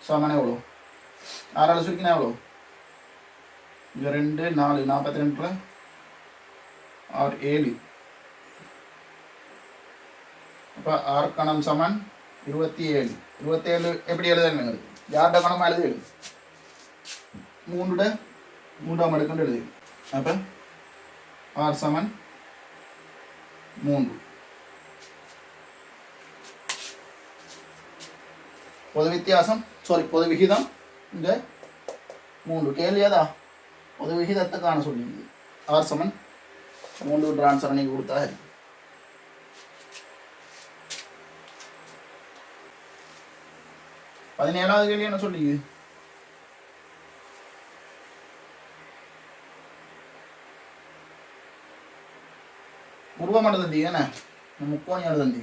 சமன் எவ்வளோ? 6ஆல் சுருக்கினா எவ்வளோ? இங்கே 2 4 42 6 7. அப்போ 6 கணம் சமன் 27. 27 எப்படி எழுதுங்க? யார்ட கணமாக எழுதி எழுது? 3ஆம் அடுக்குன்னு எழுதி. அப்போ 6 சமன் 3. பொது வித்தியாசம் பொது விகிதம் இந்த 3. கேள்வியாதா பொது விகிதத்தை காண சொல்லி 6 சமன் 3 ஆன்சர் நீங்கள் கொடுத்தா. 17வது கேள்வி என்ன சொல்லி? உருவம் எழுதந்தி என்ன? முக்கோணி எழுதந்தி.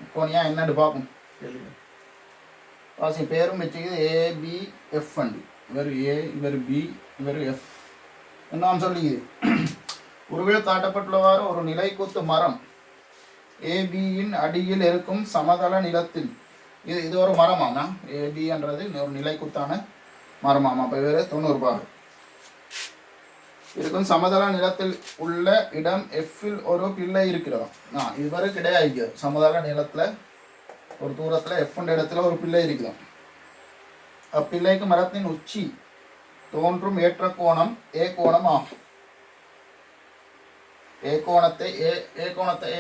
முக்கோணியா என்னன்னு பார்க்கும் கேள்வி. வாசி பேரும் வச்சுக்குது ABF அண்டு. இவர் A, இவர் B, இவர் F. என்ன சொல்லிக்குது? உருவில் காட்டப்பட்டுள்ளவாறு ஒரு நிலைக்குத்து மரம் ABயின் அடியில் இருக்கும் சமதள நிலத்தில். இது ஒரு மரமானா AB என்றது ஒரு நிலைக்குத்தான மரமாமா. அப்போ இவர் 90 பாகை இருக்கும் சமதள நிலத்தில் உள்ள இடம் F-இல் ஒரு பிள்ளை இருக்கிறதா? இதுவரை கிடையாது. சமதள நிலத்தில் ஒரு தூரத்தில் F என்ற இடத்துல ஒரு பிள்ளை இருக்குதாம். அப்பிள்ளைக்கு மரத்தின் உச்சி தோன்றும் ஏற்ற கோணம் A கோணம் ஆகும். A கோணத்தை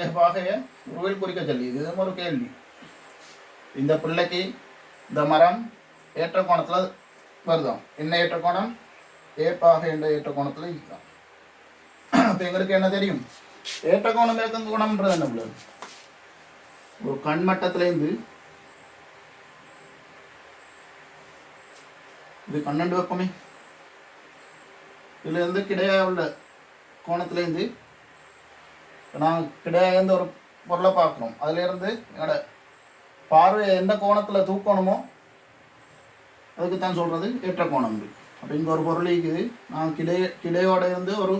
A பாகைய உருவில் குறிக்க சொல்லி இது ஒரு கேள்வி. இந்த பிள்ளைக்கு இந்த மரம் ஏற்ற கோணத்தில் வருதாம். என்ன ஏற்ற கோணம்? A பாகை என்ற ஏற்ற கோணத்தில் இருக்கலாம். அப்போ எங்களுக்கு என்ன தெரியும்? ஏற்ற கோணம் ஏற்ற கோணம்ன்றது என்ன பிள்ளை? ஒரு கண்மட்டத்திலேருந்து இது 12 வைப்போமே. இதுலேருந்து கிடையா உள்ள கோணத்துலேருந்து நாங்கள் கிடையாது ஒரு பொருளை பார்க்குறோம். அதுலேருந்து என்னோட பார்வை எந்த கோணத்தில் தூக்கணுமோ அதுக்கு தான் சொல்கிறது ஏற்ற கோணம். அப்போ இங்கே ஒரு பொருள் இருக்குது. நாங்கள் கிடையோட இருந்து ஒரு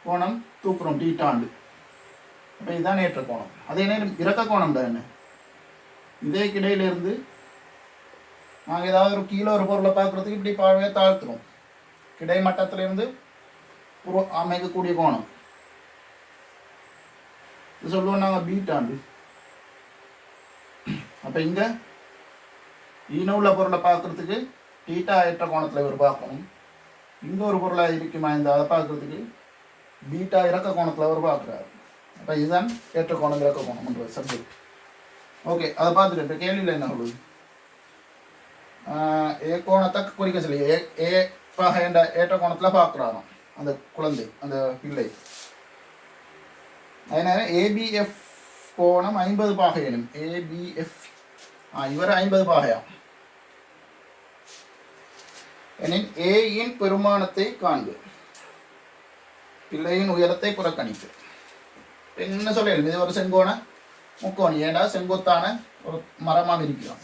கோணம் தூக்குறோம் டீட்டாண்டு. அப்போ இதுதான் ஏற்ற கோணம். அதே நேரம் இறக்க கோணம் தான் என்ன? இதே கிடையிலேருந்து நாங்கள் ஏதாவது ஒரு கீழே ஒரு பொருளை பார்க்குறதுக்கு இப்படி பார்வையை தாழ்த்துறோம். கிடை மட்டத்திலேருந்து அமைக்கக்கூடிய கோணம் இது சொல்லுவோம் நாங்கள் பீட்டாண்டு. அப்போ இங்கே ஈனவுள்ள பொருளை பார்க்குறதுக்கு டீட்டா ஏற்ற கோணத்தில் இவர் பார்க்கணும். இங்கே ஒரு பொருளாக இருக்குமா இந்த அதை பார்க்குறதுக்கு பீட்டா இறக்க கோணத்தில் அவர் பார்க்குறாரு. அப்போ இதுதான் ஏற்ற கோணம் இறக்க கோணம்ன்ற சப்ஜெக்ட். ஓகே, அதை பார்த்துட்டு இப்போ கேள்வியில் என்ன சொல்லுது? ஏ கோணத்தை குறிக்க சொல்லி ஏ பாகை என்ற ஏற்ற கோணத்தில் பார்க்குறாராம் அந்த குழந்தை, அந்த பிள்ளை. அதனால ABF கோணம் 50 பாகை எனும். ABF இவர் 50 பாகையா எனில் ஏயின் பெருமானத்தை காண்பு. பிள்ளையின் உயரத்தை புறக்கணிப்பு. என்ன சொல்ல? இது ஒரு செங்கோண முக்கோணி. ஏண்டா செங்குத்தான ஒரு மரமாக இருக்கிறோம்.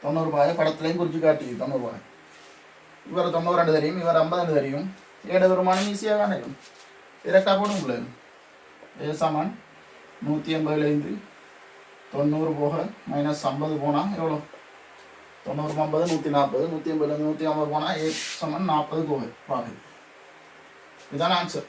90 பாகை படத்துலையும் குறித்து காட்டி 90 பாகை. இவர் 92 தெரியும், இவர் 50 தெரியும். ஏட பெருமானம் ஈஸியாக காணும். இறக்கா போடும் உள்ள A சமன் 180லேருந்து 90 போக -50 போனால் எவ்வளோ? 90 50 140. 180லேருந்து 150 போனால் A சமன் 40 பாகை. இதுதான் ஆன்சர்.